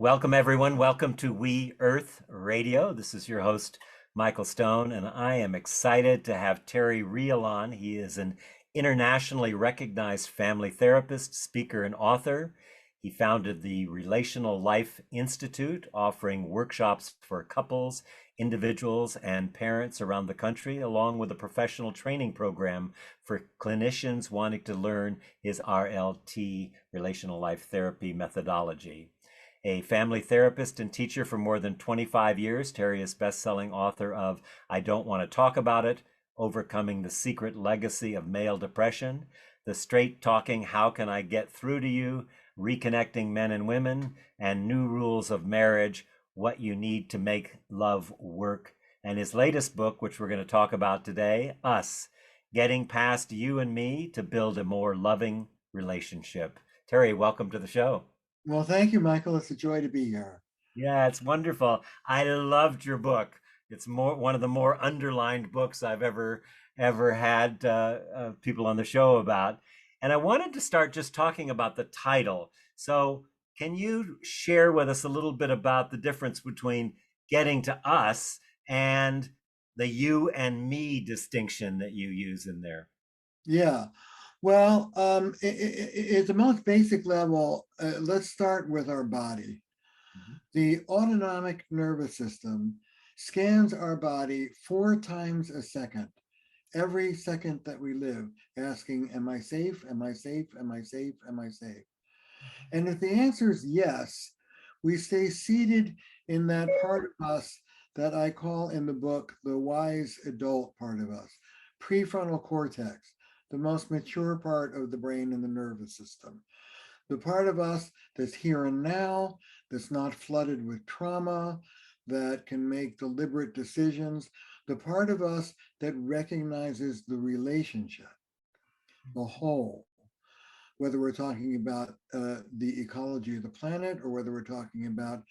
Welcome, everyone. Welcome to We Earth Radio. This is your host, Michael Stone, and I am excited to have Terry Real on. He is an internationally recognized family therapist, speaker, and author. He founded the Relational Life Institute, offering workshops for couples, individuals, and parents around the country, along with a professional training program for clinicians wanting to learn his RLT, Relational Life Therapy methodology. A family therapist and teacher for more than 25 years, Terry is best-selling author of I Don't Want to Talk About It, Overcoming the Secret Legacy of Male Depression, The Straight Talking How Can I Get Through to You, Reconnecting Men and Women, and New Rules of Marriage, What You Need to Make Love Work, and his latest book, which we're going to talk about today, Us, Getting Past You and Me to Build a More Loving Relationship. Terry, welcome to the show. Well, thank you, Michael. It's a joy to be here. Yeah, it's wonderful. I loved your book. It's one of the more underlined books I've ever had people on the show about. And I wanted to start just talking about the title. So, can you share with us a little bit about the difference between getting to us and the you and me distinction that you use in there? Yeah. Well, at the most basic level, let's start with our body. Mhm. The autonomic nervous system scans our body 4 times a second, every second that we live, asking, am I safe? Am I safe? Am I safe? Am I safe? And if the answer is yes, we stay seated in that part of us that I call in the book the wise adult part of us, prefrontal cortex, the most mature part of the brain and the nervous system. The part of us that's here and now, that's not flooded with trauma, that can make deliberate decisions, the part of us that recognizes the relationship, the whole, whether we're talking about the ecology of the planet, or whether we're talking about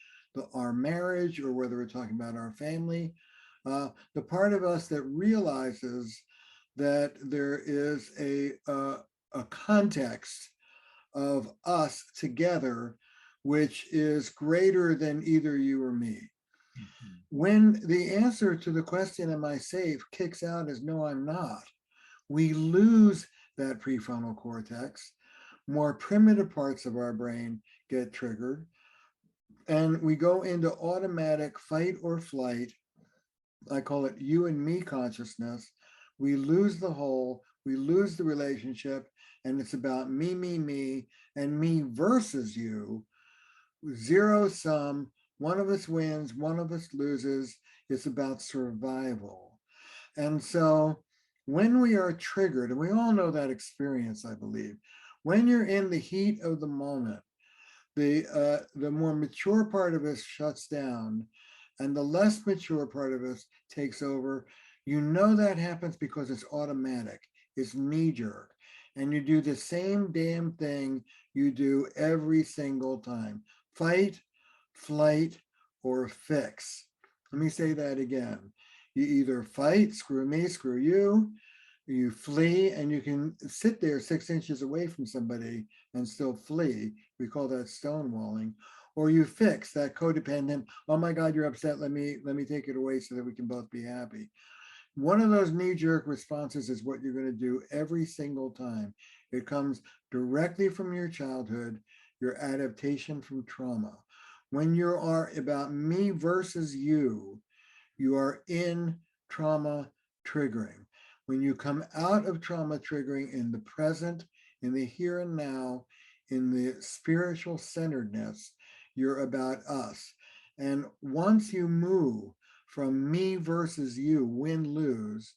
our marriage, or whether we're talking about our family, the part of us that realizes that there is a context of us together, which is greater than either you or me. Mhm. When the answer to the question, am I safe, kicks out as no, I'm not, we lose that prefrontal cortex. More primitive parts of our brain get triggered, and we go into automatic fight or flight. I call it you and me consciousness. We lose the whole, we lose the relationship, and it's about me, and me versus you. Zero sum. One of us wins, one of us loses. It's about survival. And so when we are triggered, and we all know that experience, I believe, when you're in the heat of the moment, the more mature part of us shuts down and the less mature part of us takes over. You know that happens because it's automatic, it's knee jerk, and you do the same damn thing you do every single time: fight, flight, or fix. Let me say that again. You either fight, screw me, screw you flee, and you can sit there 6 inches away from somebody and still flee. We call that stonewalling. Or you fix, that codependent, oh my God, you're upset, let me take it away so that we can both be happy. One of those knee-jerk responses is what you're going to do every single time. It comes directly from your childhood, your adaptation from trauma. When you are about me versus you are in trauma triggering. When you come out of trauma triggering in the present, in the here and now, in the spiritual centeredness, you're about us. And once you move from me versus you, win lose,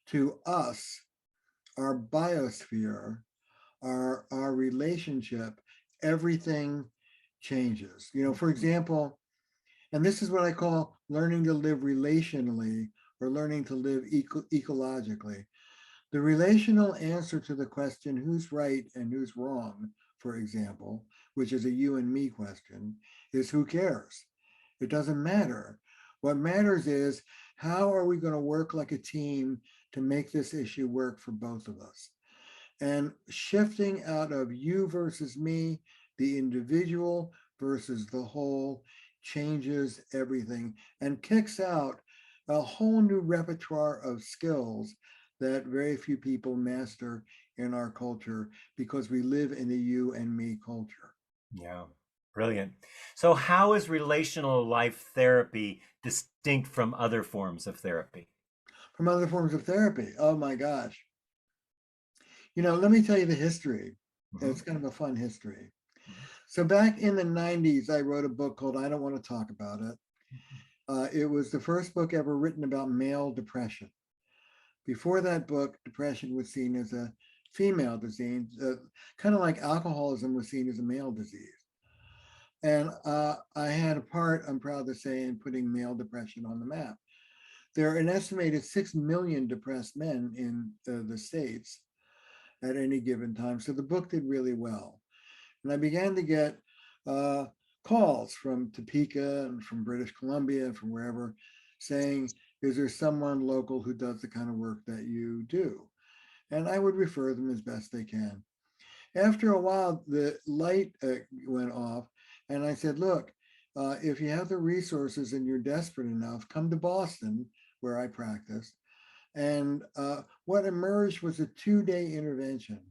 to us, our biosphere, our relationship, everything changes. For example, and this is what I call learning to live relationally, or learning to live ecologically. The relational answer to the question, who's right and who's wrong, for example, which is a you and me question, is who cares? It doesn't matter. What matters is, how are we going to work like a team to make this issue work for both of us? And shifting out of you versus me, the individual versus the whole changes everything and kicks out a whole new repertoire of skills that very few people master in our culture because we live in a you and me culture. Yeah, brilliant. So, how is relational life therapy distinct from other forms of therapy? From other forms of therapy, oh my gosh. Let me tell you the history. Hmm. It's kind of a fun history. So back in the 90s, I wrote a book called I Don't Want to Talk About It. It was the first book ever written about male depression. Before that book, depression was seen as a female disease, kind of like alcoholism was seen as a male disease. And I had a part, I'm proud to say, in putting male depression on the map. There are an estimated 6 million depressed men in the States at any given time. So the book did really well. And I began to get uh, calls from Topeka and from British Columbia and from wherever saying, is there someone local who does the kind of work that you do? And I would refer them as best they can. After a while, the light went off, and I said, look, if you have the resources and you're desperate enough, come to Boston, where I practiced. And what emerged was a 2-day intervention.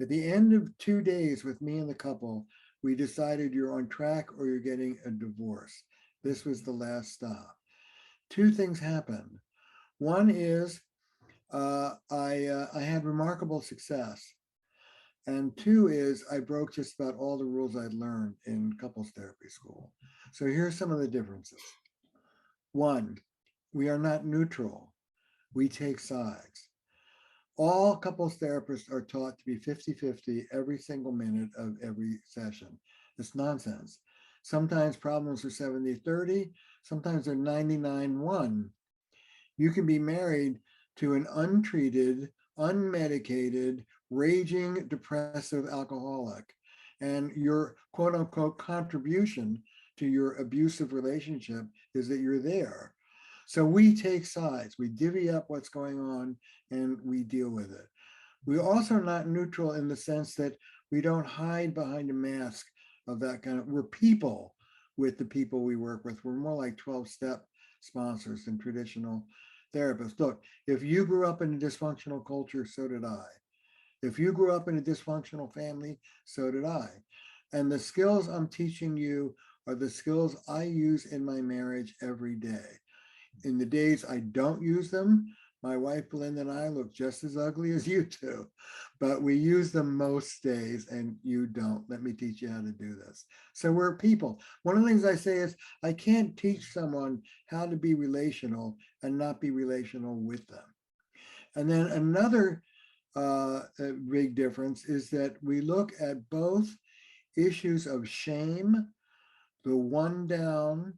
At the end of 2 days with me and the couple, we decided you're on track or you're getting a divorce. This was the last stop. Two things happened. One is I had remarkable success. And two is I broke just about all the rules I'd learned in couples therapy school. So here's some of the differences. One, we are not neutral. We take sides. All couples therapists are taught to be 50-50 every single minute of every session. It's nonsense. Sometimes problems are 70-30, sometimes they're 99-1. You can be married to an untreated, unmedicated, raging, depressive alcoholic. And your quote unquote contribution to your abusive relationship is that you're there. So we take sides, we divvy up what's going on, and we deal with it. We're also not neutral in the sense that we don't hide behind a mask of that kind of, we're people with the people we work with. We're more like 12-step sponsors than traditional therapists. Look, if you grew up in a dysfunctional culture, so did I. If you grew up in a dysfunctional family, so did I. And the skills I'm teaching you are the skills I use in my marriage every day. In the days I don't use them, my wife Belinda and I look just as ugly as you do, but we use them most days and you don't. Let me teach you how to do this. So we're people. One of the things I say is I can't teach someone how to be relational and not be relational with them. And then another big difference is that we look at both issues of shame, the one down,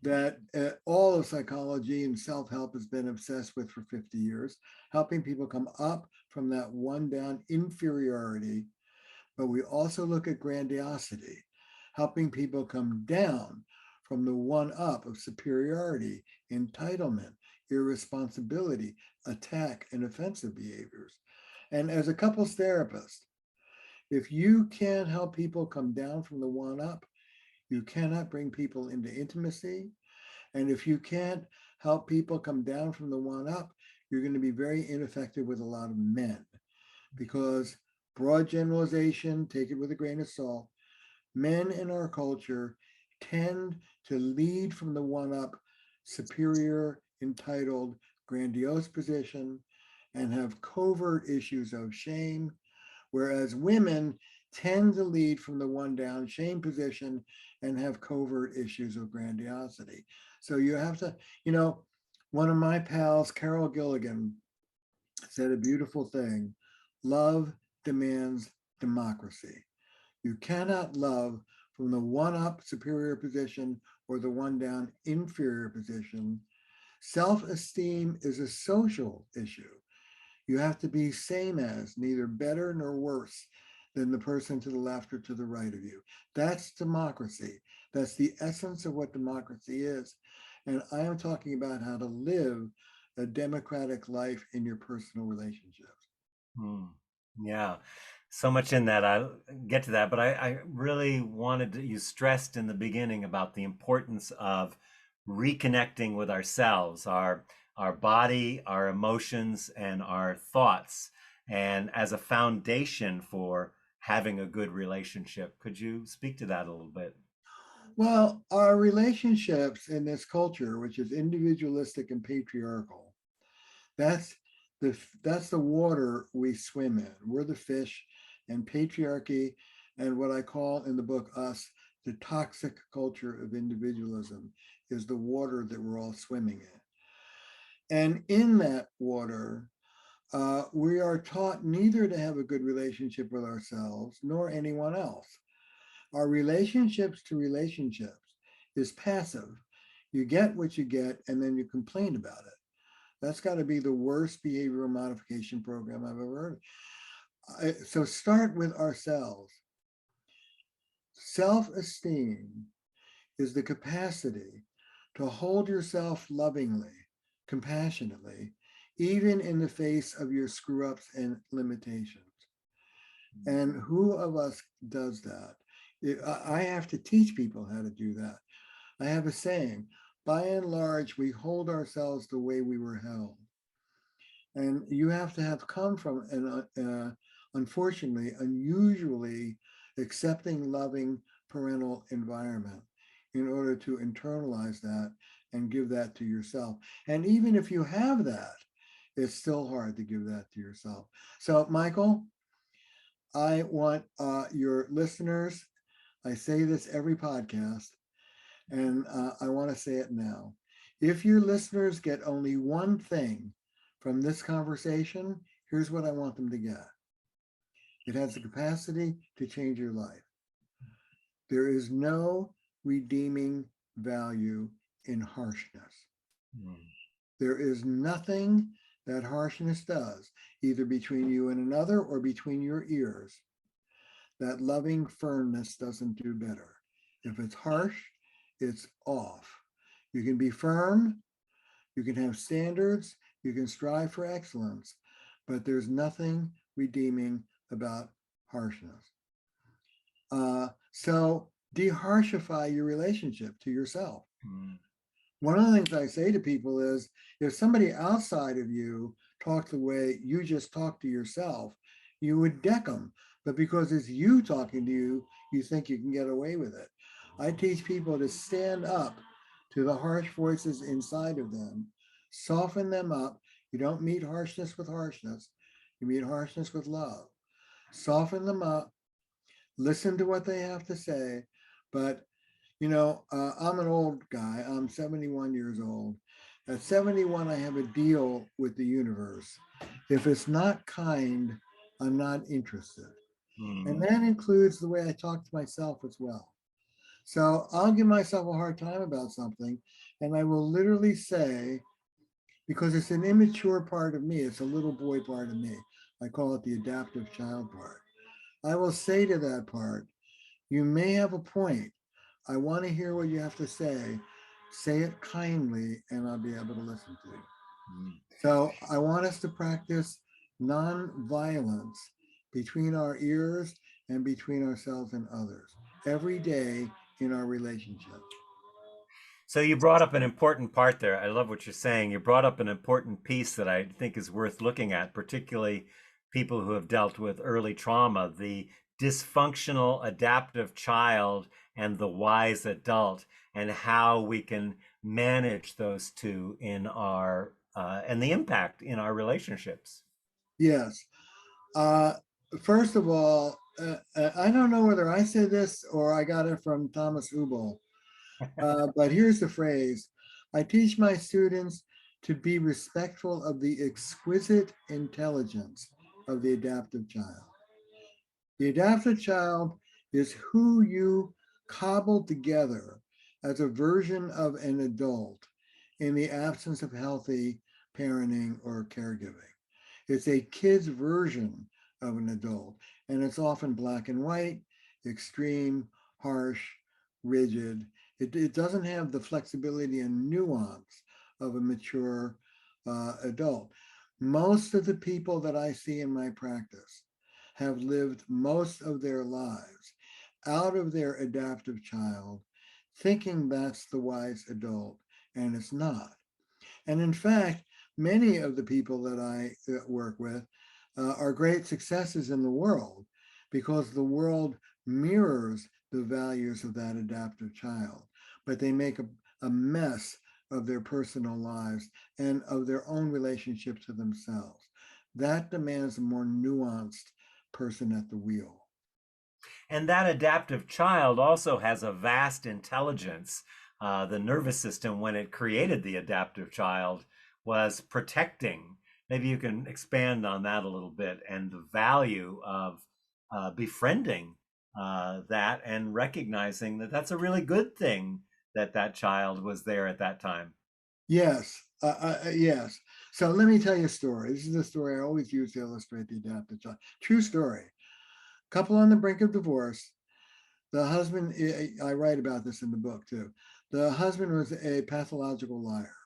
that all of psychology and self-help has been obsessed with for 50 years, helping people come up from that one down inferiority. But we also look at grandiosity, helping people come down from the one up of superiority, entitlement, irresponsibility, attack, and offensive behaviors. And as a couples therapist, if you can't help people come down from the one up, you cannot bring people into intimacy. And if you can't help people come down from the one up, you're going to be very ineffective with a lot of men because broad generalization, take it with a grain of salt, men in our culture tend to lead from the one up, superior, entitled, grandiose position and have covert issues of shame, whereas women tend to lead from the one down shame position and have covert issues of grandiosity. So you have to, one of my pals, Carol Gilligan, said a beautiful thing: love demands democracy. You cannot love from the one up superior position or the one down inferior position. Self-esteem is a social issue. You have to be same as, neither better nor worse than the person to the left or to the right of you. That's democracy. That's the essence of what democracy is. And I am talking about how to live a democratic life in your personal relationships. Hmm. Yeah. So much in that. I get to that, but I really wanted to, you stressed in the beginning about the importance of reconnecting with ourselves, our body, our emotions, and our thoughts, and as a foundation for having a good relationship. Could you speak to that a little bit? Well, our relationships in this culture, which is individualistic and patriarchal, that's that's the water we swim in. We're the fish, and patriarchy, and what I call in the book us, the toxic culture of individualism, is the water that we're all swimming in. And in that water, we are taught neither to have a good relationship with ourselves nor anyone else. Our relationships to relationships is passive. You get what you get, and then you complain about it. That's got to be the worst behavioral modification program I've ever heard. So start with ourselves. Self-esteem is the capacity to hold yourself lovingly, compassionately, even in the face of your screw ups and limitations. And who of us does that? I have to teach people how to do that. I have a saying, by and large, we hold ourselves the way we were held. And you have to have come from an unfortunately, unusually accepting, loving parental environment in order to internalize that and give that to yourself. And even if you have that, it's still hard to give that to yourself. So, Michael, I want your listeners, I say this every podcast, and I want to say it now. If your listeners get only one thing from this conversation, here's what I want them to get. It has the capacity to change your life. There is no redeeming value in harshness. Mm. There is nothing that harshness does, either between you and another or between your ears, that loving firmness doesn't do better. If it's harsh, it's off. You can be firm, you can have standards, you can strive for excellence, but there's nothing redeeming about harshness. So de-harshify your relationship to yourself. Mm. One of the things I say to people is, if somebody outside of you talked the way you just talk to yourself, you would deck them. But because it's you talking to you, you think you can get away with it. I teach people to stand up to the harsh voices inside of them, soften them up. You don't meet harshness with harshness, you meet harshness with love. Soften them up, listen to what they have to say. But I'm an old guy. I'm 71 years old. At 71, I have a deal with the universe. If it's not kind, I'm not interested. And Mm. that includes the way I talk to myself as well. So I'll give myself a hard time about something, and I will literally say, because it's an immature part of me, it's a little boy part of me. I call it the adaptive child part. I will say to that part, you may have a point. I want to hear what you have to say. Say it kindly, and I'll be able to listen to you. Mm. So I want us to practice non-violence between our ears and between ourselves and others every day in our relationship. So you brought up an important part there. I love what you're saying. You brought up an important piece that I think is worth looking at, particularly people who have dealt with early trauma, the dysfunctional adaptive child and the wise adult, and how we can manage those two in our and the impact in our relationships. Yes. Uh, First of all, I don't know whether I said this or I got it from Thomas Hubel, but here's the phrase. I teach my students to be respectful of the exquisite intelligence of the adaptive child. The adaptive child is who you cobbled together as a version of an adult in the absence of healthy parenting or caregiving. It's a kid's version of an adult, and it's often black and white, extreme, harsh, rigid. It doesn't have the flexibility and nuance of a mature adult. Most of the people that I see in my practice have lived most of their lives out of their adaptive child, thinking that's the wise adult, and it's not. And in fact, many of the people that I work with are great successes in the world because the world mirrors the values of that adaptive child, but they make a mess of their personal lives and of their own relationship to themselves. That demands a more nuanced person at the wheel. And that adaptive child also has a vast intelligence. The nervous system, when it created the adaptive child, was protecting. Maybe you can expand on that a little bit and the value of befriending that and recognizing that that's a really good thing that that child was there at that time. Yes, yes. So let me tell you a story. This is a story I always use to illustrate the adaptive child. True story. Couple on the brink of divorce. The husband, I write about this in the book too. The husband was a pathological liar.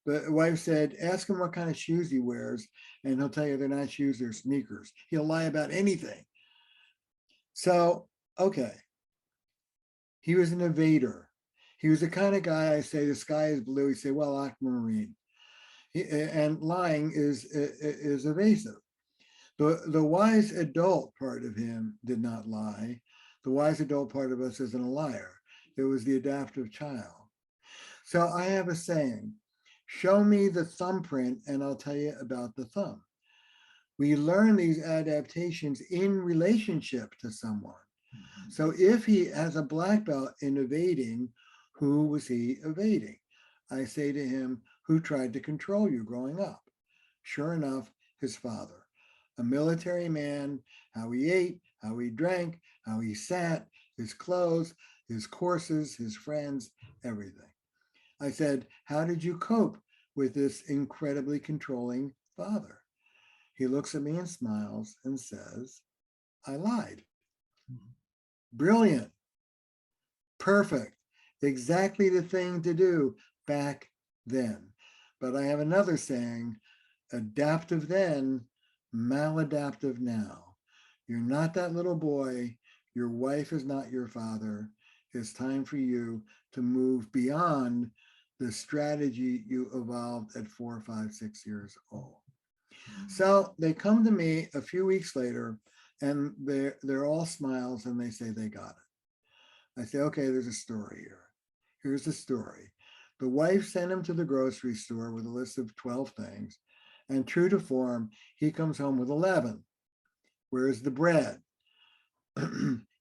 The wife said, ask him what kind of shoes he wears, and he'll tell you they're not shoes, they're sneakers. He'll lie about anything. So, okay. He was an evader. He was the kind of guy I say, the sky is blue. He say, well, aquamarine. And lying is evasive. The wise adult part of him did not lie. The wise adult part of us isn't a liar. It was the adaptive child. So I have a saying, show me the thumbprint and I'll tell you about the thumb. We learn these adaptations in relationship to someone. So if he has a black belt in evading, who was he evading? I say to him, who tried to control you growing up? Sure enough, his father, a military man, how he ate, how he drank, how he sat, his clothes, his courses, his friends, everything. I said, how did you cope with this incredibly controlling father? He looks at me and smiles and says, I lied. Brilliant. Perfect. Exactly the thing to do back then. But I have another saying, adaptive then, maladaptive now. You're not that little boy. Your wife is not your father. It's time for you to move beyond the strategy you evolved at 4, 5, 6 years old. So they come to me a few weeks later and they're all smiles and they say they got it. I say, okay, there's a story here. Here's the story. The wife sent him to the grocery store with a list of 12 things, and true to form, he comes home with 11. Where's the bread?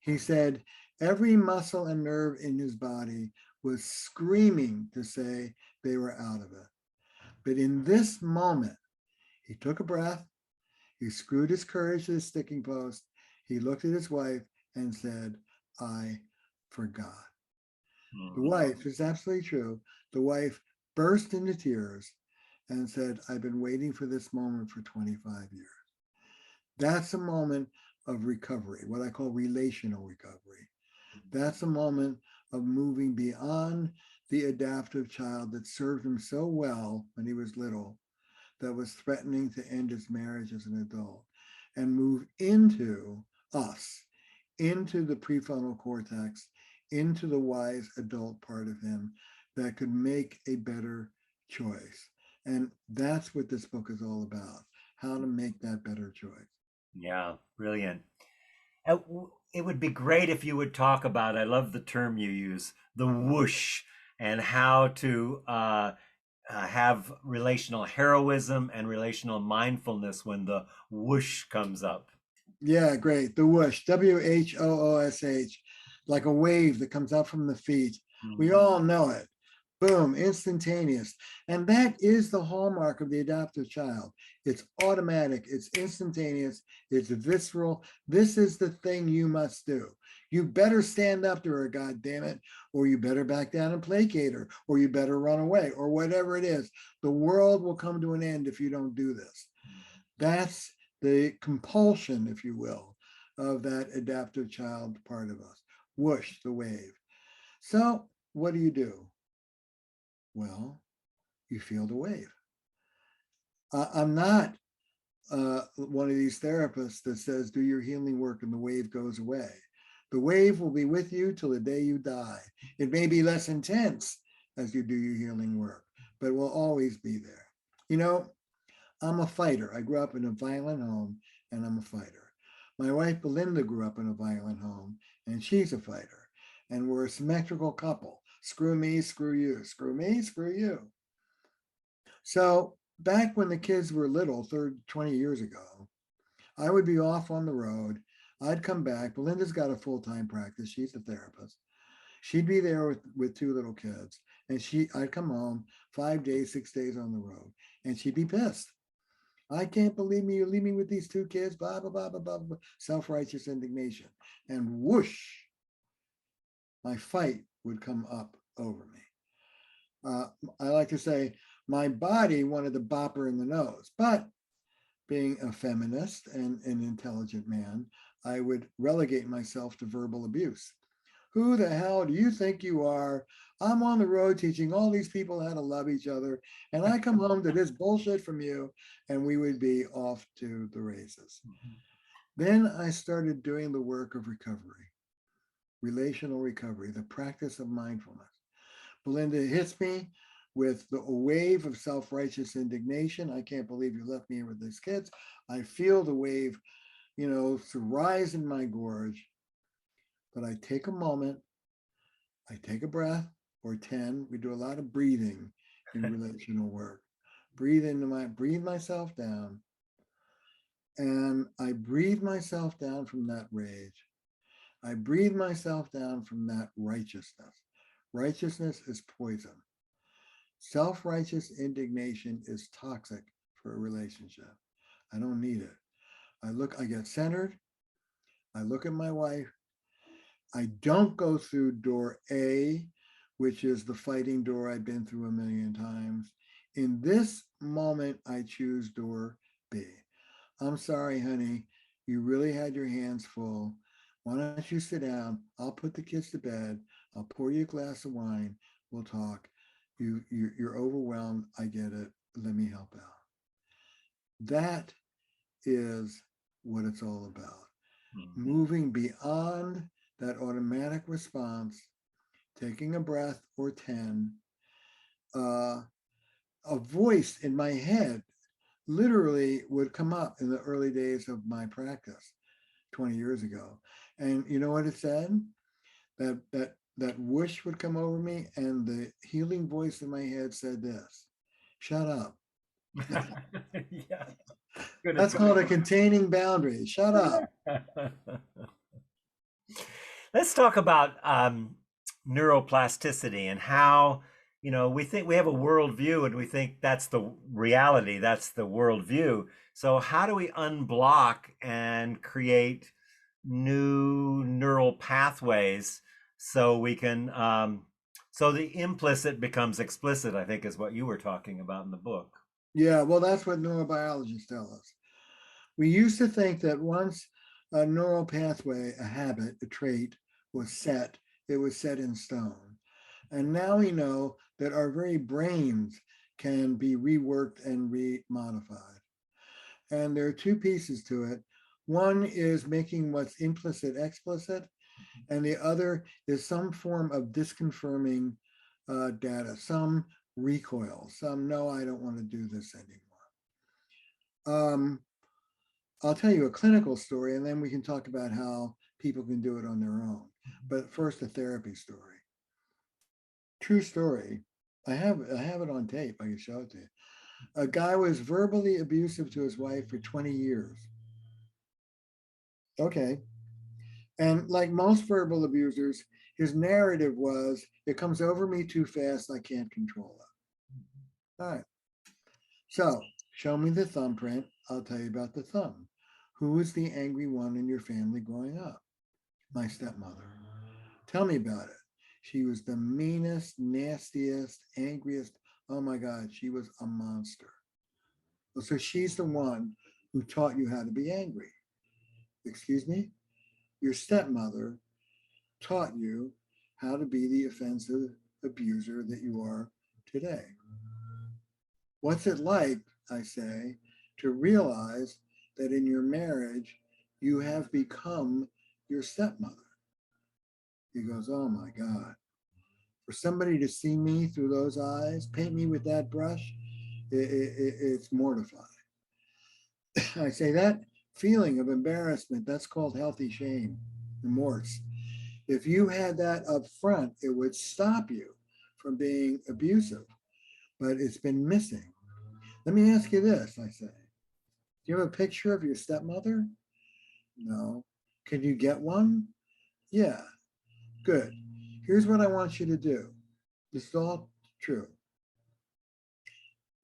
He said every muscle and nerve in his body was screaming to say they were out of it. But in this moment, he took a breath, he screwed his courage to the sticking post, he looked at his wife and said, I forgot. The wife, is absolutely true, the wife burst into tears and said, I've been waiting for this moment for 25 years. That's a moment of recovery, what I call relational recovery. That's a moment of moving beyond the adaptive child that served him so well when he was little, that was threatening to end his marriage as an adult, and move into us, into the prefrontal cortex, into the wise adult part of him that could make a better choice. And that's what this book is all about, how to make that better choice. Yeah, brilliant. It would be great if you would talk about, I love the term you use, the whoosh, and how to have relational heroism and relational mindfulness when the whoosh comes up. Yeah, great. The whoosh, WHOOSH, like a wave that comes up from the feet. We all know it. Boom, instantaneous. And that is the hallmark of the adaptive child. It's automatic, it's instantaneous, it's visceral. This is the thing you must do. You better stand up to her, God damn it, or you better back down and placate her, or you better run away, or whatever it is. The world will come to an end if you don't do this. That's the compulsion, if you will, of that adaptive child part of us. Whoosh, the wave. So what do? Well, you feel the wave. I'm not one of these therapists that says, do your healing work and the wave goes away. The wave will be with you till the day you die. It may be less intense as you do your healing work, but it will always be there. You know, I'm a fighter. I grew up in a violent home and I'm a fighter. My wife Belinda grew up in a violent home and she's a fighter. And we're a symmetrical couple. Screw me, screw you. Screw me, screw you. So back when the kids were little, 20 years ago, I would be off on the road. I'd come back. Belinda's got a full-time practice. She's a therapist. She'd be there with two little kids. And I'd come home 5 days, 6 days on the road. And she'd be pissed. I can't believe me. You leave me with these two kids, blah, blah, blah, blah, blah, blah. Self-righteous indignation. And whoosh, my fight would come up over me. I like to say my body wanted to bop her in the nose, but being a feminist and an intelligent man, I would relegate myself to verbal abuse. Who the hell do you think you are? I'm on the road teaching all these people how to love each other, and I come home to this bullshit from you, and we would be off to the races. Then I started doing the work of recovery, relational recovery, the practice of mindfulness. Belinda hits me with a wave of self-righteous indignation. I can't believe you left me here with these kids. I feel the wave, to rise in my gorge. But I take a moment, I take a breath or 10. We do a lot of breathing in relational work. Breathe myself down. And I breathe myself down from that rage. I breathe myself down from that righteousness. Righteousness is poison. Self-righteous indignation is toxic for a relationship. I don't need it. I get centered. I look at my wife. I don't go through door A, which is the fighting door I've been through a million times. In this moment, I choose door B. I'm sorry, honey. You really had your hands full. Why don't you sit down? I'll put the kids to bed. I'll pour you a glass of wine. We'll talk. You're overwhelmed. I get it. Let me help out. That is what it's all about. Moving beyond that automatic response, taking a breath or 10, a voice in my head literally would come up in the early days of my practice 20 years ago. And you know what it said? That whoosh would come over me, and the healing voice in my head said this: shut up. Yeah. That's called a containing boundary. Shut up. Let's talk about neuroplasticity and how, we think we have a worldview and we think that's the reality, that's the worldview. So how do we unblock and create new neural pathways so we can, so the implicit becomes explicit, I think is what you were talking about in the book. Yeah, well, that's what neurobiologists tell us. We used to think that once a neural pathway, a habit, a trait was set, it was set in stone. And now we know that our very brains can be reworked and remodified. And there are two pieces to it. One is making what's implicit explicit, and the other is some form of disconfirming data, some recoil, some no, I don't want to do this anymore. I'll tell you a clinical story, and then we can talk about how people can do it on their own. But first, a therapy story. True story. I have it on tape. I can show it to you. A guy was verbally abusive to his wife for 20 years. Okay. And like most verbal abusers, his narrative was, it comes over me too fast, I can't control it. All right. So show me the thumbprint. I'll tell you about the thumb. Who was the angry one in your family growing up? My stepmother. Tell me about it. She was the meanest, nastiest, angriest. Oh my God, she was a monster. So she's the one who taught you how to be angry. Excuse me? Your stepmother taught you how to be the offensive abuser that you are today. What's it like, I say, to realize that in your marriage, you have become your stepmother. He goes, oh my God. For somebody to see me through those eyes, paint me with that brush, it's mortifying. I say that feeling of embarrassment, that's called healthy shame, remorse. If you had that up front, it would stop you from being abusive, but it's been missing. Let me ask you this, I say. Do you have a picture of your stepmother? No. Can you get one? Yeah. Good. Here's what I want you to do. This is all true.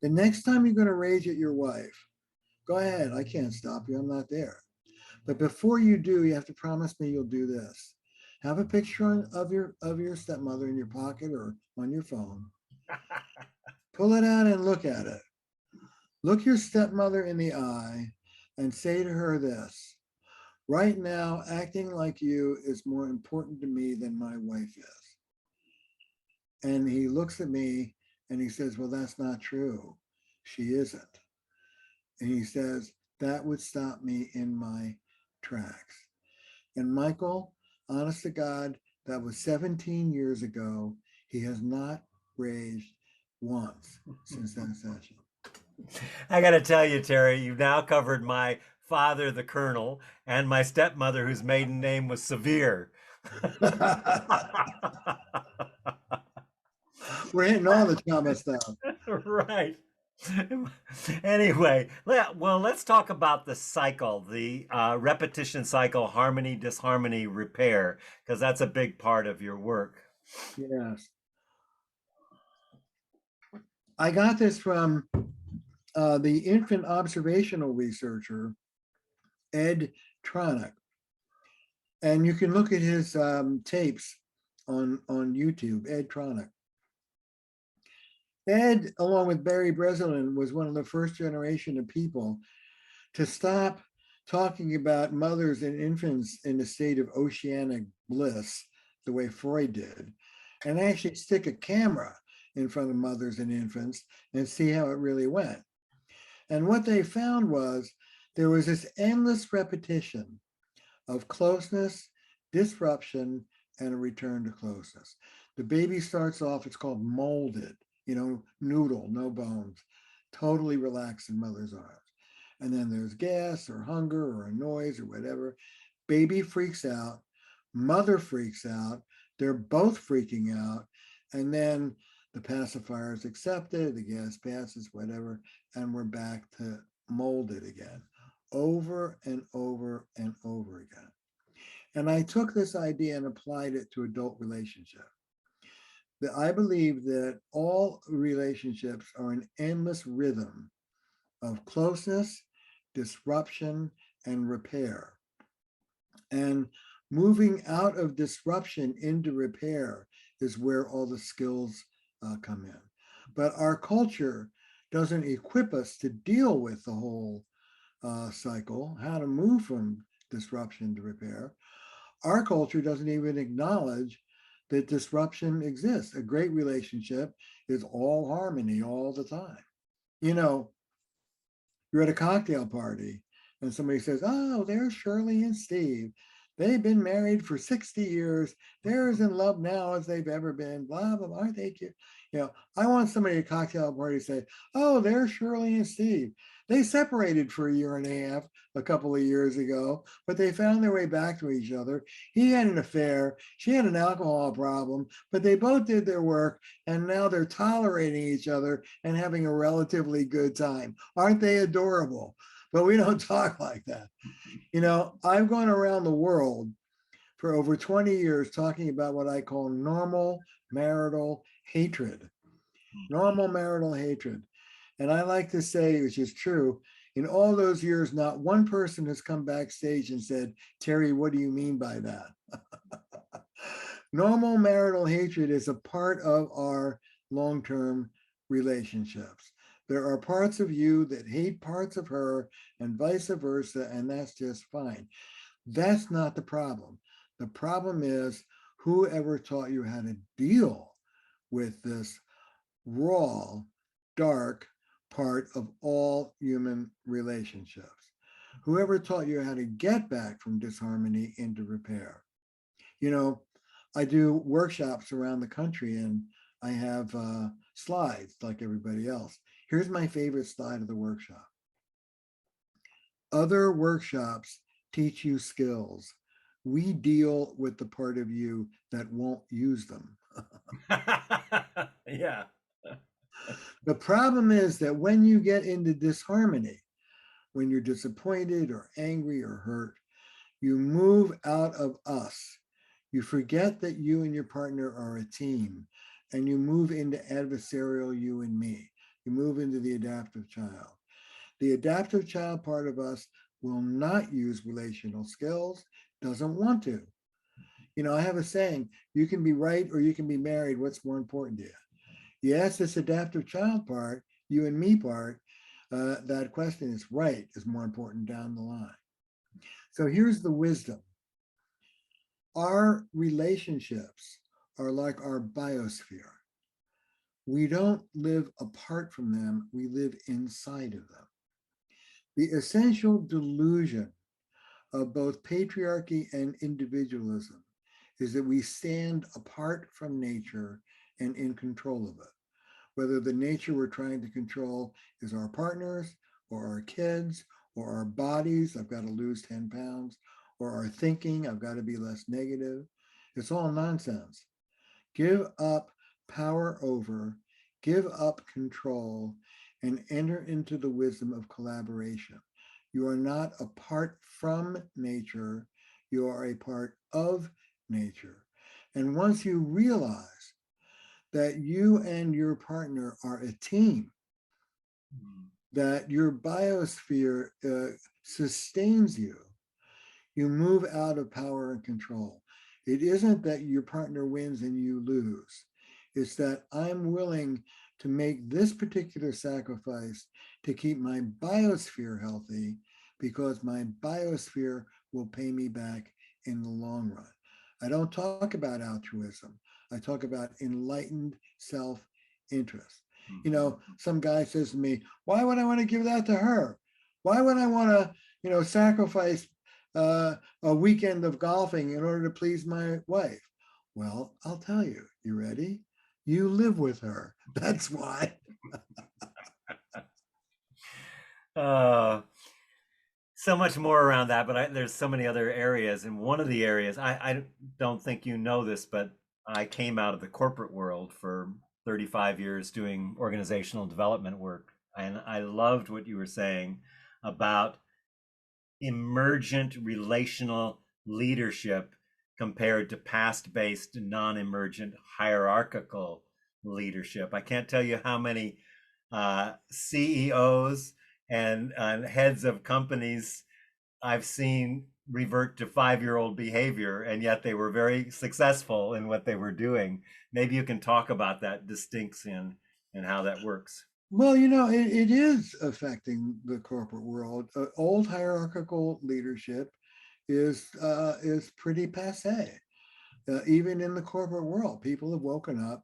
The next time you're going to rage at your wife, go ahead. I can't stop you. I'm not there. But before you do, you have to promise me you'll do this. Have a picture of your stepmother in your pocket or on your phone. Pull it out and look at it. Look your stepmother in the eye and say to her this: right now, acting like you is more important to me than my wife is. And he looks at me and he says, well, that's not true. She isn't. And he says, that would stop me in my tracks. And Michael, honest to God, that was 17 years ago. He has not raged once since that session. I got to tell you, Terry, you've now covered my father, the Colonel, and my stepmother, whose maiden name was Severe. We're hitting all the trauma stuff. Right. Anyway, well, let's talk about the cycle, the repetition cycle, harmony, disharmony, repair, because that's a big part of your work. Yes. I got this from the infant observational researcher, Ed Tronick. And you can look at his tapes on YouTube, Ed Tronick. Ed, along with Barry Breslin, was one of the first generation of people to stop talking about mothers and infants in a state of oceanic bliss, the way Freud did, and actually stick a camera in front of mothers and infants and see how it really went. And what they found was there was this endless repetition of closeness, disruption, and a return to closeness. The baby starts off, it's called molded, noodle, no bones, totally relaxed in mother's arms. And then there's gas or hunger or a noise or whatever. Baby freaks out, mother freaks out, they're both freaking out. And then the pacifier is accepted, the gas passes, whatever, and we're back to molded again, over and over and over again. And I took this idea and applied it to adult relationships. I believe that all relationships are an endless rhythm of closeness, disruption, and repair. And moving out of disruption into repair is where all the skills come in. But our culture doesn't equip us to deal with the whole cycle, how to move from disruption to repair. Our culture doesn't even acknowledge that disruption exists. A great relationship is all harmony all the time. You're at a cocktail party and somebody says, oh, there's Shirley and Steve. They've been married for 60 years. They're as in love now as they've ever been, blah, blah, blah. Aren't they cute? I want somebody at a cocktail party to say, oh, there's Shirley and Steve. They separated for a year and a half a couple of years ago, but they found their way back to each other. He had an affair. She had an alcohol problem, but they both did their work, and now they're tolerating each other and having a relatively good time. Aren't they adorable? But we don't talk like that. I've gone around the world for over 20 years talking about what I call normal marital hatred. Normal marital hatred. And I like to say, which is true, in all those years, not one person has come backstage and said, Terry, what do you mean by that? Normal marital hatred is a part of our long-term relationships. There are parts of you that hate parts of her and vice versa, and that's just fine. That's not the problem. The problem is whoever taught you how to deal with this raw, dark, part of all human relationships. Whoever taught you how to get back from disharmony into repair? You know, I do workshops around the country and I have slides like everybody else. Here's my favorite slide of the workshop. Other workshops teach you skills. We deal with the part of you that won't use them. Yeah. The problem is that when you get into disharmony, when you're disappointed or angry or hurt, you move out of us. You forget that you and your partner are a team, and you move into adversarial you and me. You move into the adaptive child. The adaptive child part of us will not use relational skills, doesn't want to. You know, I have a saying, you can be right or you can be married. What's more important to you? Yes, this adaptive child part, you and me part, that question is right is more important down the line. So here's the wisdom. Our relationships are like our biosphere. We don't live apart from them, we live inside of them. The essential delusion of both patriarchy and individualism is that we stand apart from nature and in control of it. Whether the nature we're trying to control is our partners or our kids or our bodies, I've got to lose 10 pounds, or our thinking, I've got to be less negative. It's all nonsense. Give up power over, give up control, and enter into the wisdom of collaboration. You are not apart from nature, you are a part of nature. And once you realize that you and your partner are a team, that your biosphere sustains you, you move out of power and control. It isn't that your partner wins and you lose. It's that I'm willing to make this particular sacrifice to keep my biosphere healthy because my biosphere will pay me back in the long run. I don't talk about altruism. I talk about enlightened self-interest. You know, some guy says to me, why would I want to give that to her? Why would I want to, you know, sacrifice a weekend of golfing in order to please my wife? Well, I'll tell you. You ready? You live with her. That's why. So much more around that, but there's so many other areas. And one of the areas, I don't think you know this, but I came out of the corporate world for 35 years doing organizational development work. And I loved what you were saying about emergent relational leadership compared to past-based, non-emergent hierarchical leadership. I can't tell you how many CEOs and heads of companies I've seen revert to 5-year-old behavior, and yet they were very successful in what they were doing. Maybe you can talk about that distinction and how that works. Well, you know, it is affecting the corporate world. Old hierarchical leadership is pretty passe. Even in the corporate world, people have woken up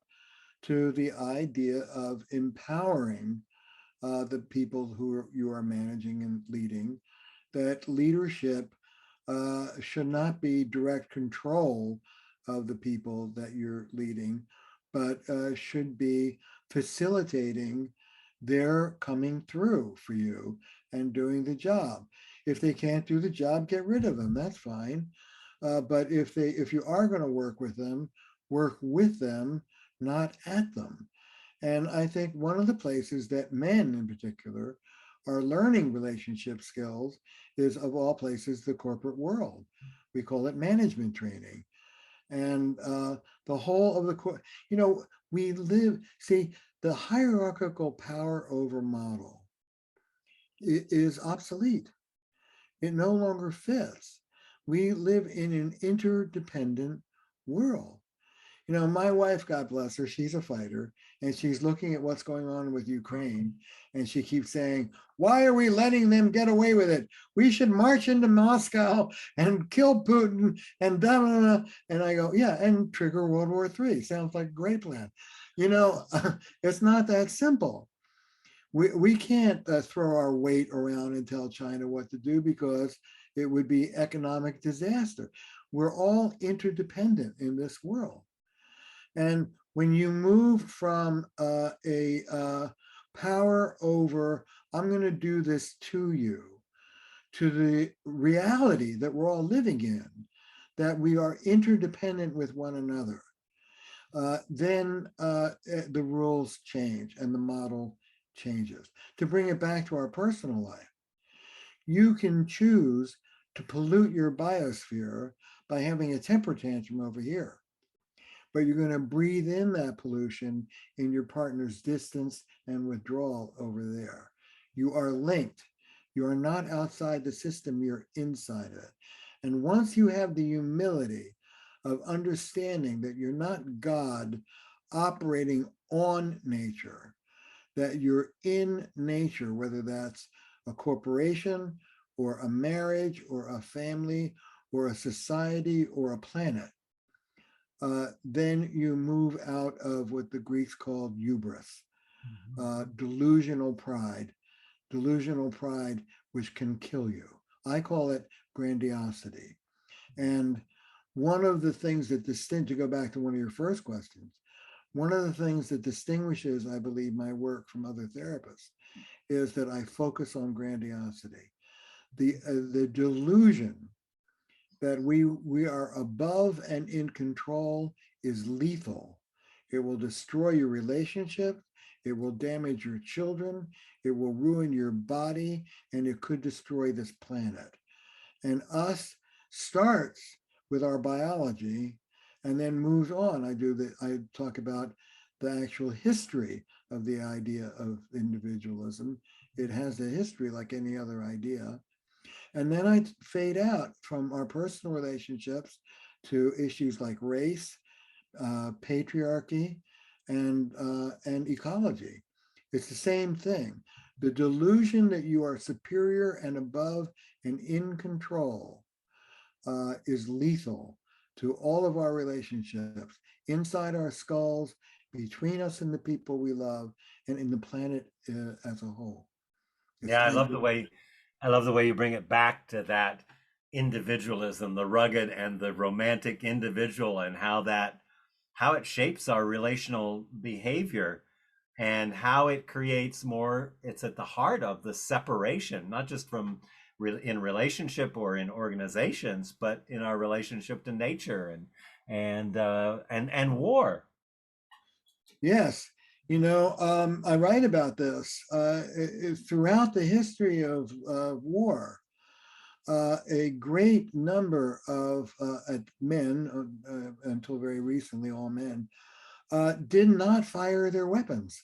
to the idea of empowering the people who you are managing and leading, that leadership should not be direct control of the people that you're leading, but should be facilitating their coming through for you and doing the job. If they can't do the job, get rid of them. That's fine. But if you are going to work with them, not at them. And I think one of the places that men in particular are learning relationship skills is, of all places, the corporate world. We call it management training. And the whole of the, you know, we live, see, the hierarchical power over model is obsolete. It no longer fits. We live in an interdependent world. You know, my wife, God bless her, she's a fighter, and she's looking at what's going on with Ukraine, and she keeps saying, why are we letting them get away with it? We should march into Moscow and kill Putin and da, da, da. And I go, yeah, and trigger World War III. Sounds like a great plan. You know, it's not that simple. We can't throw our weight around and tell China what to do because it would be economic disaster. We're all interdependent in this world. And when you move from a power over, I'm going to do this to you, to the reality that we're all living in, that we are interdependent with one another, then the rules change and the model changes. To bring it back to our personal life, you can choose to pollute your biosphere by having a temper tantrum over here, but you're going to breathe in that pollution in your partner's distance and withdrawal over there. You are linked. You are not outside the system, you're inside it. And once you have the humility of understanding that you're not God operating on nature, that you're in nature, whether that's a corporation or a marriage or a family or a society or a planet, then you move out of what the Greeks called hubris, delusional pride, which can kill you. I call it grandiosity. And one of the things that to go back to one of your first questions, one of the things that distinguishes, I believe, my work from other therapists is that I focus on grandiosity. The delusion that we are above and in control is lethal. It will destroy your relationship. It will damage your children. It will ruin your body, and it could destroy this planet. And us starts with our biology and then moves on. I talk about the actual history of the idea of individualism. It has a history like any other idea. And then I fade out from our personal relationships to issues like race, patriarchy, and ecology. It's the same thing. The delusion that you are superior and above and in control is lethal to all of our relationships, inside our skulls, between us and the people we love, and in the planet as a whole. It's Yeah, dangerous. I love the way you bring it back to that individualism, the rugged and the romantic individual, and how it shapes our relational behavior and how it creates more. It's at the heart of the separation, not just from in relationship or in organizations, but in our relationship to nature and war. Yes, I write about this throughout the history of war. A great number of men, until very recently, all men, did not fire their weapons.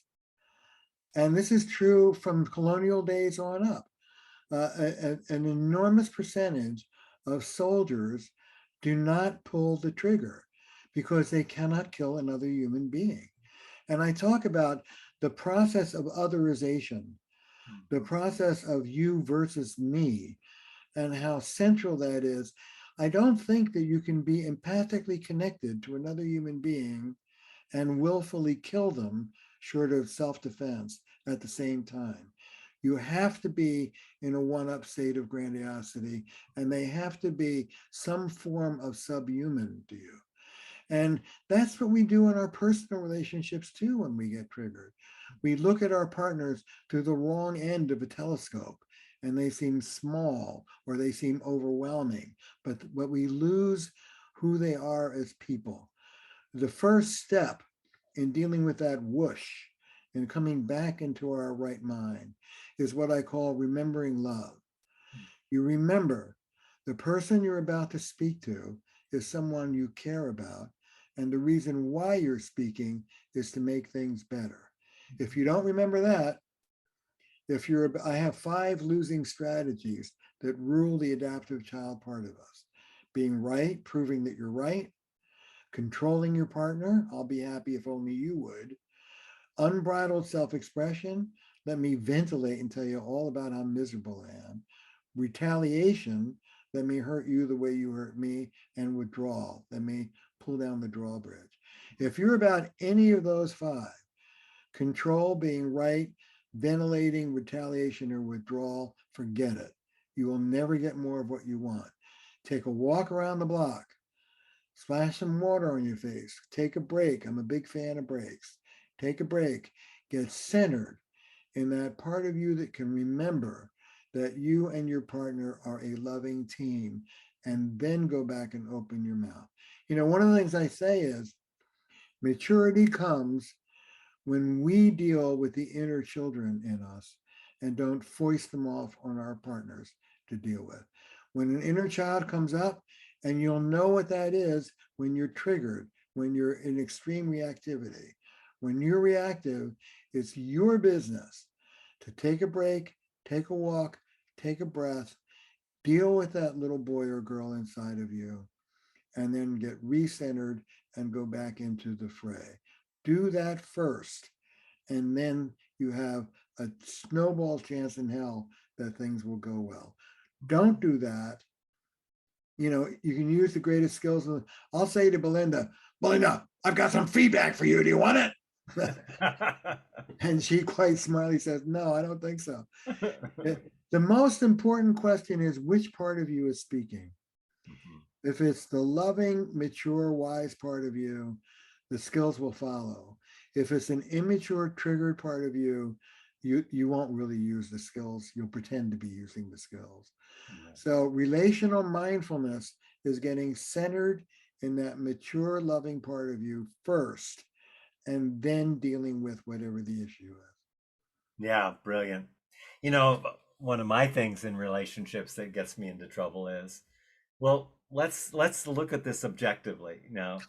And this is true from colonial days on up. An enormous percentage of soldiers do not pull the trigger because they cannot kill another human being. And I talk about the process of otherization, the process of you versus me, and how central that is. I don't think that you can be empathically connected to another human being and willfully kill them short of self-defense at the same time. You have to be in a one-up state of grandiosity, and they have to be some form of subhuman to you. And that's what we do in our personal relationships too when we get triggered. We look at our partners through the wrong end of a telescope and they seem small or they seem overwhelming, but we lose who they are as people. The first step in dealing with that whoosh and coming back into our right mind is what I call remembering love. You remember the person you're about to speak to is someone you care about, and the reason why you're speaking is to make things better. If you don't remember that, I have 5 losing strategies that rule the adaptive child part of us. Being right, proving that you're right, controlling your partner, I'll be happy if only you would. Unbridled self-expression, let me ventilate and tell you all about how miserable I am. Retaliation, let me hurt you the way you hurt me. And withdrawal, let me pull down the drawbridge. If you're about any of those 5, control, being right, ventilating, retaliation, or withdrawal, forget it. You will never get more of what you want. Take a walk around the block, splash some water on your face, take a break. I'm a big fan of breaks. Take a break, get centered in that part of you that can remember that you and your partner are a loving team, and then go back and open your mouth. One of the things I say is maturity comes when we deal with the inner children in us and don't foist them off on our partners to deal with. When an inner child comes up, and you'll know what that is when you're triggered, when you're in extreme reactivity. When you're reactive, it's your business to take a break, take a walk, take a breath, deal with that little boy or girl inside of you, and then get recentered and go back into the fray. Do that first, and then you have a snowball chance in hell that things will go well. Don't do that. You can use the greatest skills. I'll say to Belinda, I've got some feedback for you. Do you want it? And she quite smartly says, no, I don't think so. The most important question is, which part of you is speaking? If it's the loving, mature, wise part of you, the skills will follow. If it's an immature, triggered part of you, you won't really use the skills. You'll pretend to be using the skills. So relational mindfulness is getting centered in that mature, loving part of you first, and then dealing with whatever the issue is. Yeah, brilliant. One of my things in relationships that gets me into trouble is, well, let's look at this objectively. Now,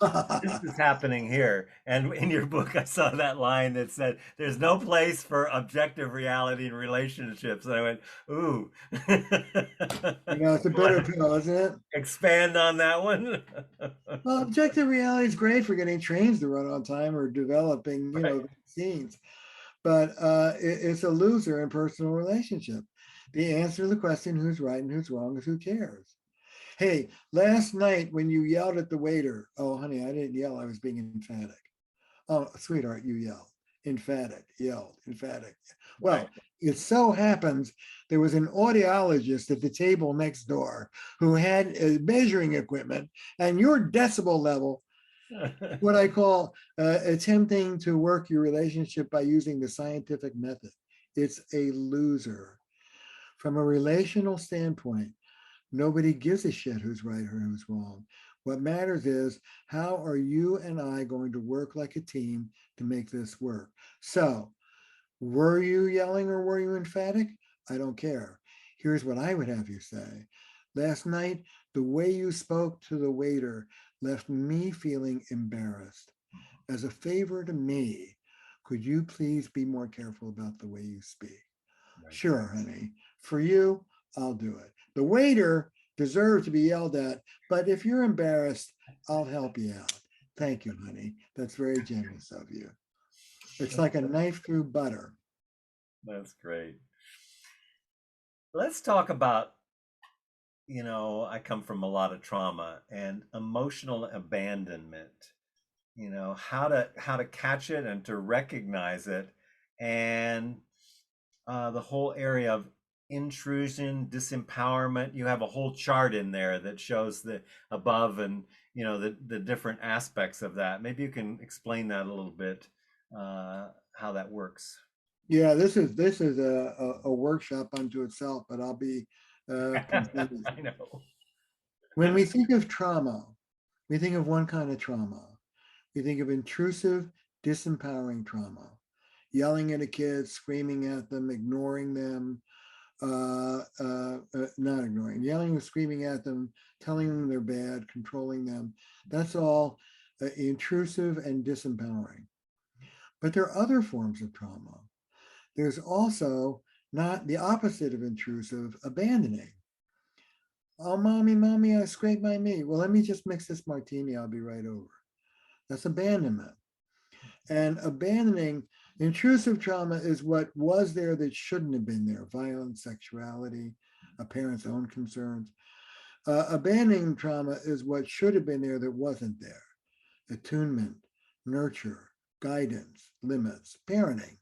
this is happening here. And in your book, I saw that line that said, "There's no place for objective reality in relationships." And I went, "Ooh." It's a bitter pill, isn't it? Expand on that one. Well, objective reality is great for getting trains to run on time or developing, vaccines, but it's a loser in personal relationship. The answer to the question, who's right and who's wrong, is who cares? Hey, last night when you yelled at the waiter, oh, honey, I didn't yell. I was being emphatic. Oh, sweetheart, you yelled. Yelled, emphatic. Well, Right. it so happens there was an audiologist at the table next door who had measuring equipment, and your decibel level, what I call attempting to work your relationship by using the scientific method. It's a loser. From a relational standpoint, nobody gives a shit who's right or who's wrong. What matters is, how are you and I going to work like a team to make this work? So, were you yelling or were you emphatic? I don't care. Here's what I would have you say. Last night, the way you spoke to the waiter left me feeling embarrassed. As a favor to me, could you please be more careful about the way you speak? Right. Sure, honey. For you, I'll do it. The waiter deserves to be yelled at, but if you're embarrassed, I'll help you out. Thank you, honey. That's very generous of you. It's like a knife through butter. That's great. Let's talk about, I come from a lot of trauma and emotional abandonment. How to catch it and to recognize it, and the whole area of intrusion, disempowerment. You have a whole chart in there that shows the above and the different aspects of that. Maybe you can explain that a little bit, how that works. Yeah, this is a workshop unto itself, but I'll be I know. When we think of trauma, we think of one kind of trauma. We think of intrusive, disempowering trauma. Yelling at a kid, screaming at them, ignoring them, not ignoring, yelling and screaming at them, telling them they're bad, controlling them. That's all intrusive and disempowering. But there are other forms of trauma. There's also, not the opposite of intrusive, abandoning. Oh, mommy, I scraped my knee. Well, let me just mix this martini. I'll be right over. That's abandonment. And abandoning, intrusive trauma is what was there that shouldn't have been there. Violence, sexuality, a parent's own concerns. Abandoning trauma is what should have been there that wasn't there. Attunement, nurture, guidance, limits, parenting.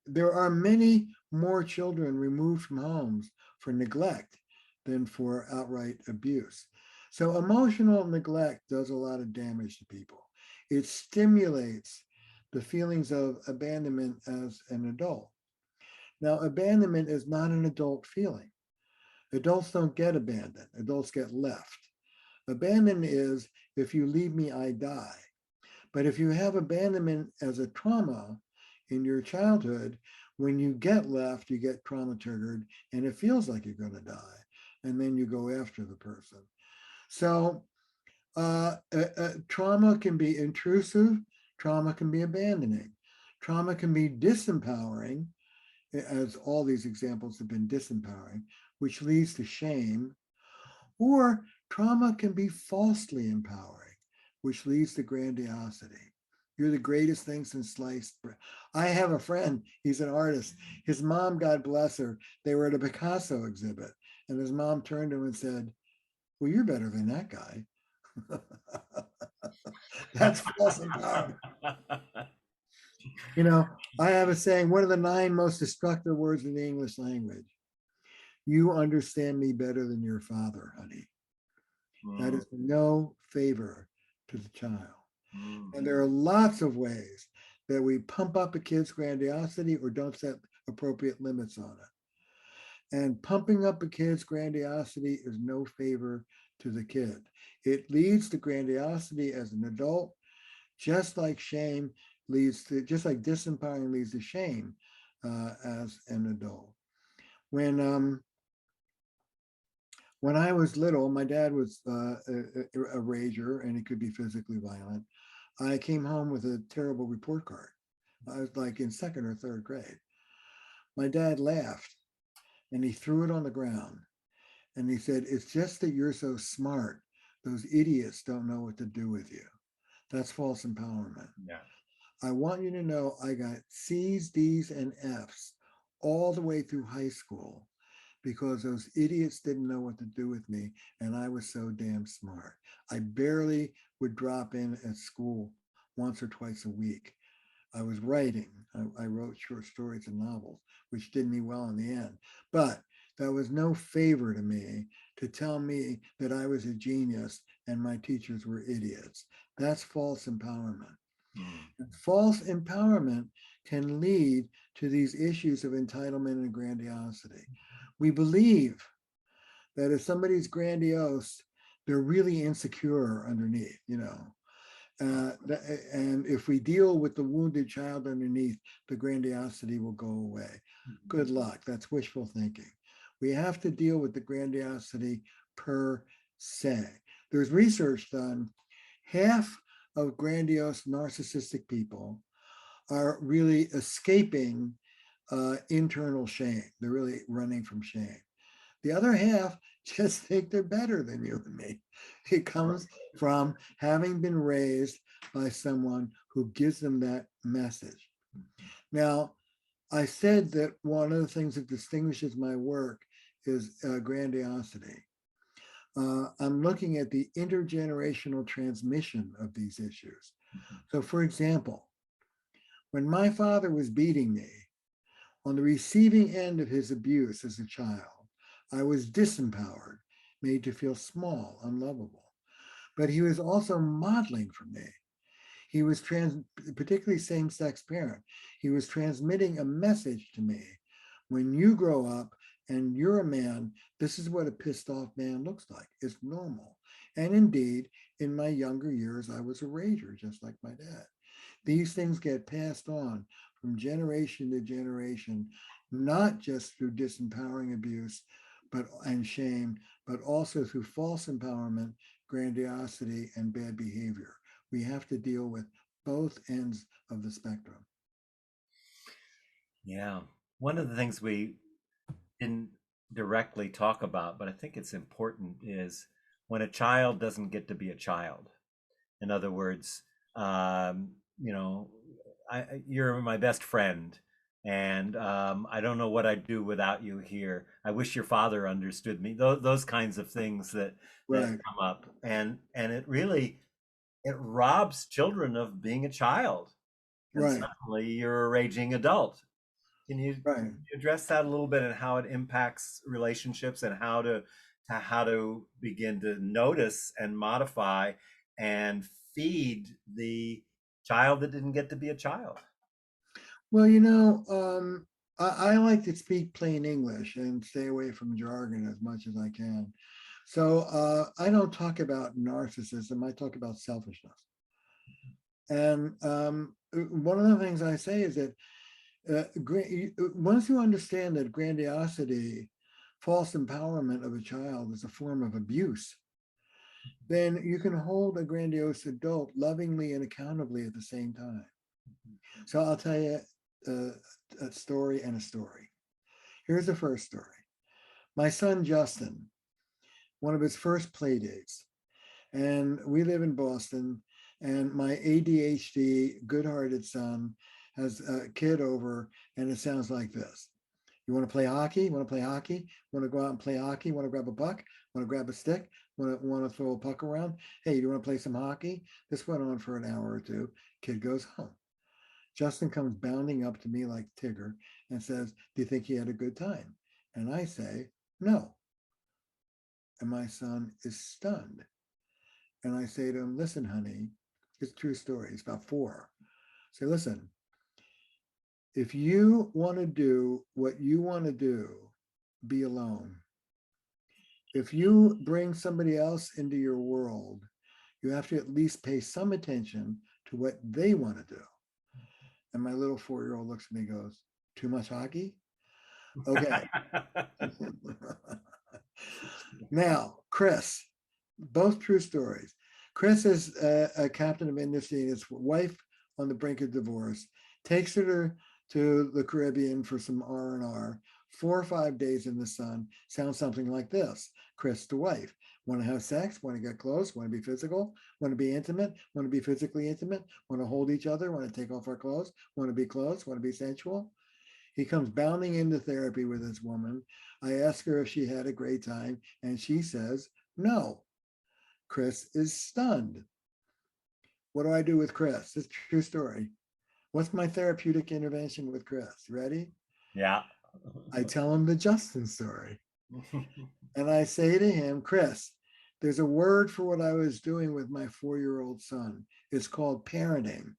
There are many more children removed from homes for neglect than for outright abuse. So emotional neglect does a lot of damage to people. It stimulates the feelings of abandonment as an adult. Now, abandonment is not an adult feeling. Adults don't get abandoned, adults get left. Abandonment is, if you leave me, I die. But if you have abandonment as a trauma in your childhood, when you get left, you get trauma triggered and it feels like you're going to die. And then you go after the person. So trauma can be intrusive, trauma can be abandoning, trauma can be disempowering, as all these examples have been disempowering, which leads to shame, or trauma can be falsely empowering, which leads to grandiosity. You're the greatest thing since sliced bread. I have a friend, he's an artist. His mom, God bless her, they were at a Picasso exhibit, and his mom turned to him and said, well, you're better than that guy. That's false empowerment. You know, I have a saying, one of the 9 most destructive words in the English language. You understand me better than your father, honey. That is no favor to the child. And there are lots of ways that we pump up a kid's grandiosity or don't set appropriate limits on it. And pumping up a kid's grandiosity is no favor to the kid. It leads to grandiosity as an adult, just like shame leads to, just like disempowering leads to shame as an adult. When I was little, my dad was a rager and he could be physically violent. I came home with a terrible report card. I was like in 2nd or 3rd grade. My dad laughed and he threw it on the ground and he said, it's just that you're so smart. Those idiots don't know what to do with you. That's false empowerment. Yeah. I want you to know I got C's, D's, and F's all the way through high school because those idiots didn't know what to do with me and I was so damn smart. I barely would drop in at school once or twice a week. I was writing. I wrote short stories and novels, which did me well in the end. But that was no favor to me to tell me that I was a genius and my teachers were idiots. That's false empowerment. False empowerment can lead to these issues of entitlement and grandiosity. We believe that if somebody's grandiose, they're really insecure underneath, you know. And if we deal with the wounded child underneath, the grandiosity will go away. Good luck. That's wishful thinking. We have to deal with the grandiosity per se. There's research done. Half of grandiose narcissistic people are really escaping internal shame. They're really running from shame. The other half just think they're better than you and me. It comes from having been raised by someone who gives them that message. Now, I said that one of the things that distinguishes my work is grandiosity. I'm looking at the intergenerational transmission of these issues. So, for example, when my father was beating me, on the receiving end of his abuse as a child, I was disempowered, made to feel small, unlovable. But he was also modeling for me. He was particularly same-sex parent. He was transmitting a message to me. When you grow up and you're a man, this is what a pissed off man looks like. It's normal. And indeed, in my younger years, I was a rager, just like my dad. These things get passed on from generation to generation, not just through disempowering abuse and shame, but also through false empowerment, grandiosity, and bad behavior. We have to deal with both ends of the spectrum. Yeah. One of the things we didn't directly talk about, but I think it's important, is when a child doesn't get to be a child. In other words, you know, you're my best friend, and I don't know what I'd do without you here. I wish your father understood me. Those kinds of things that Right. come up, and it really it robs children of being a child, and Right. suddenly you're a raging adult. Can you Right. address that a little bit and how it impacts relationships and how to begin to notice and modify and feed the child that didn't get to be a child? Well, I like to speak plain English and stay away from jargon as much as I can. So I don't talk about narcissism, I talk about selfishness. And one of the things I say is that once you understand that grandiosity, false empowerment of a child is a form of abuse, then you can hold a grandiose adult lovingly and accountably at the same time. So I'll tell you a story and a story. Here's the first story. My son Justin, one of his first play dates, and we live in Boston, and my ADHD, good-hearted son has a kid over, and it sounds like this. You want to play hockey? Want to play hockey? Want to go out and play hockey? Want to grab a puck? Want to grab a stick? Want to throw a puck around? Hey, do you want to play some hockey? This went on for an hour or two. Kid goes home. Justin comes bounding up to me like Tigger and says, do you think he had a good time? And I say, no. And my son is stunned. And I say to him, listen, honey, it's a true story. It's about 4. Say, listen, if you want to do what you want to do, be alone. If you bring somebody else into your world, you have to at least pay some attention to what they want to do. And my little 4-year-old looks at me and goes, too much hockey? Okay. Now, Chris, both true stories. Chris is a captain of industry and his wife on the brink of divorce, takes her to the Caribbean for some R&R, 4 or 5 days in the sun, sounds something like this. Chris, the wife, want to have sex, want to get close, want to be physical, want to be intimate, want to be physically intimate, want to hold each other, want to take off our clothes, want to be close, want to be sensual. He comes bounding into therapy with this woman. I ask her if she had a great time, and she says, no. Chris is stunned. What do I do with Chris? It's a true story. What's my therapeutic intervention with Chris? Ready? Yeah. I tell him the Justin story. And I say to him, Chris, there's a word for what I was doing with my 4-year-old son. It's called parenting.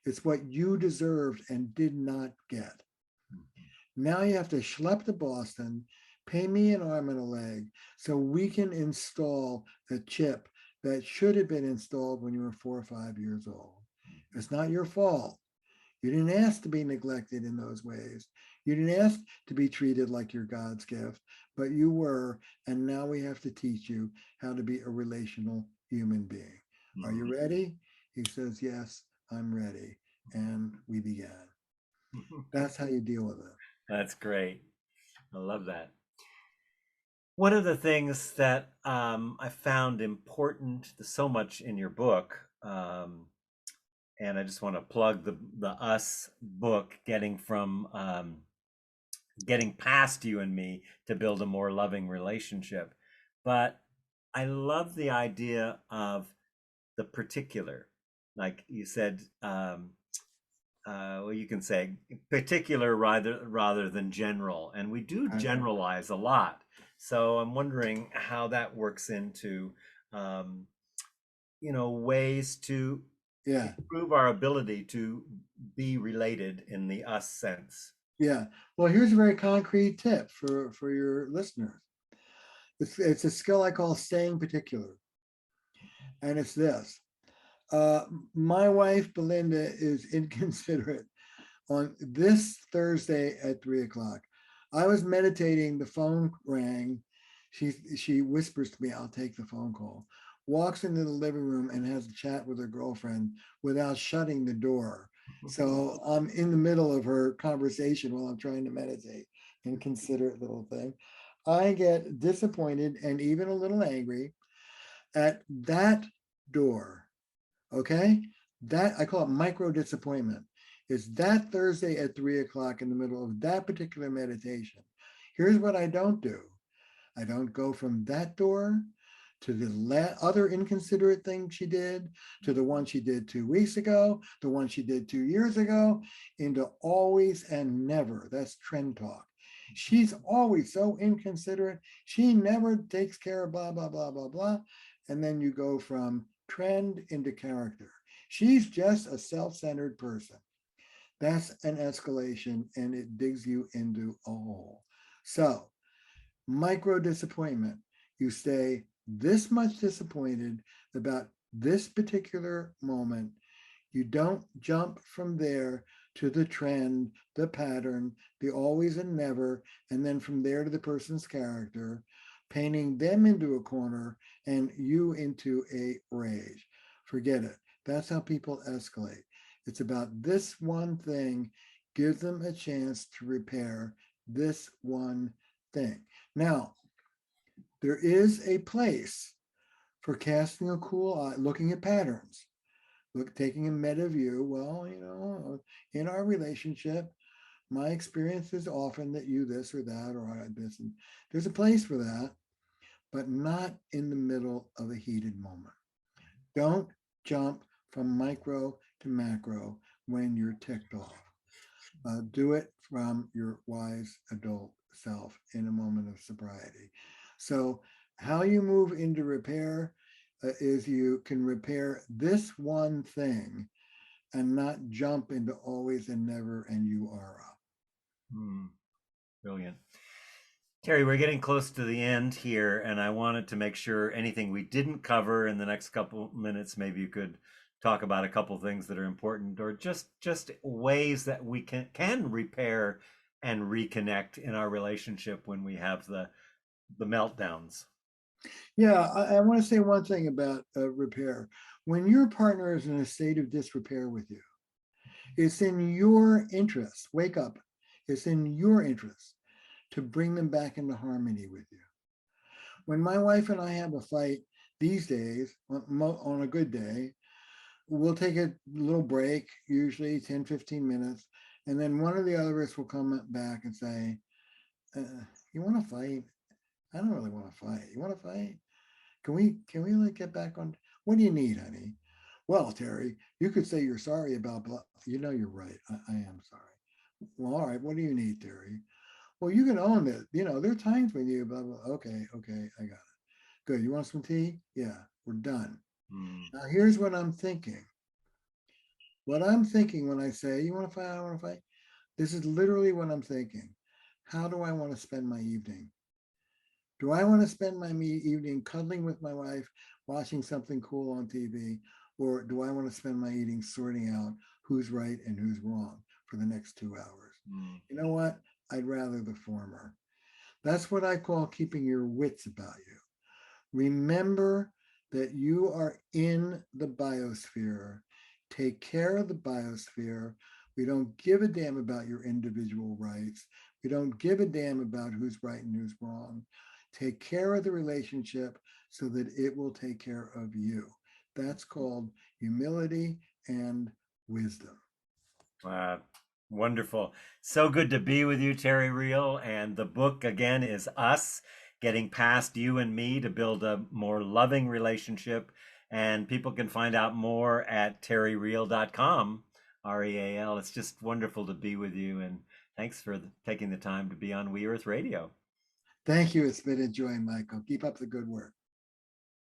It's what you deserved and did not get. Now you have to schlep to Boston, pay me an arm and a leg so we can install a chip that should have been installed when you were 4 or 5 years old. It's not your fault. You didn't ask to be neglected in those ways. You didn't ask to be treated like your God's gift, but you were, and now we have to teach you how to be a relational human being. Are you ready? He says, yes, I'm ready. And we began. That's how you deal with it. That's great. I love that. One of the things that I found important so much in your book, and I just want to plug the Us book, getting past you and me to build a more loving relationship. But I love the idea of the particular, like you said. Well, you can say particular rather than general, and we do generalize a lot. So I'm wondering how that works into, um, ways to Yeah. improve our ability to be related in the us sense. Yeah. Well, here's a very concrete tip for your listeners. It's a skill I call staying particular. And it's this. Uh, my wife, Belinda, is inconsiderate. On this Thursday at 3 o'clock, I was meditating, the phone rang. She whispers to me, I'll take the phone call. Walks into the living room and has a chat with her girlfriend without shutting the door. So I'm in the middle of her conversation while I'm trying to meditate. Inconsiderate little thing. I get disappointed and even a little angry at that door. Okay. That I call it micro disappointment. Is that Thursday at 3 o'clock in the middle of that particular meditation. Here's what I don't do. I don't go from that door to the other inconsiderate thing she did, to the one she did 2 weeks ago, the one she did 2 years ago, into always and never. That's trend talk. She's always so inconsiderate. She never takes care of blah, blah, blah, blah, blah. And then you go from trend into character. She's just a self-centered person. That's an escalation and it digs you into a hole. So, micro disappointment. You stay this much disappointed about this particular moment. You don't jump from there to the trend, the pattern, the always and never, and then from there to the person's character, painting them into a corner and you into a rage. Forget it. That's how people escalate. It's about this one thing. Give them a chance to repair this one thing. Now, there is a place for casting a cool eye, looking at patterns, taking a meta view. Well, in our relationship, my experience is often that you this or that or I this, and there's a place for that, but not in the middle of a heated moment. Don't jump from micro to macro when you're ticked off. Do it from your wise adult self in a moment of sobriety. So, how you move into repair is you can repair this one thing and not jump into always and never and you are up. Brilliant. Terry, we're getting close to the end here, and I wanted to make sure anything we didn't cover in the next couple minutes, maybe you could talk about a couple things that are important, or just ways that we can repair and reconnect in our relationship when we have the meltdowns. Yeah, I want to say one thing about repair. When your partner is in a state of disrepair with you, it's in your interest. Wake up. It's in your interest to bring them back into harmony with you. When my wife and I have a fight these days, on a good day, we'll take a little break, usually 10, 15 minutes. And then one or the other of us will come back and say, you want to fight? I don't really want to fight. You want to fight? Can we like get back on? What do you need, honey? Well, Terry, you could say you're sorry about blah. You're right. I am sorry. Well, all right. What do you need, Terry? Well, you can own it. There are times when you blah, blah. Okay, I got it. Good. You want some tea? Yeah, we're done. Now here's what I'm thinking. What I'm thinking when I say you want to fight, I want to fight. This is literally what I'm thinking. How do I want to spend my evening? Do I want to spend my evening cuddling with my wife, watching something cool on TV, or do I want to spend my evening sorting out who's right and who's wrong for the next 2 hours? You know what? I'd rather the former. That's what I call keeping your wits about you. Remember that you are in the biosphere. Take care of the biosphere. We don't give a damn about your individual rights. We don't give a damn about who's right and who's wrong. Take care of the relationship so that it will take care of you. That's called humility and wisdom. Wonderful. So good to be with you, Terry Real. And the book, again, is Us, Getting Past You and Me to Build a More Loving Relationship. And people can find out more at terryreal.com, REAL. It's just wonderful to be with you. And thanks for taking the time to be on We Earth Radio. Thank you. It's been a joy, Michael. Keep up the good work.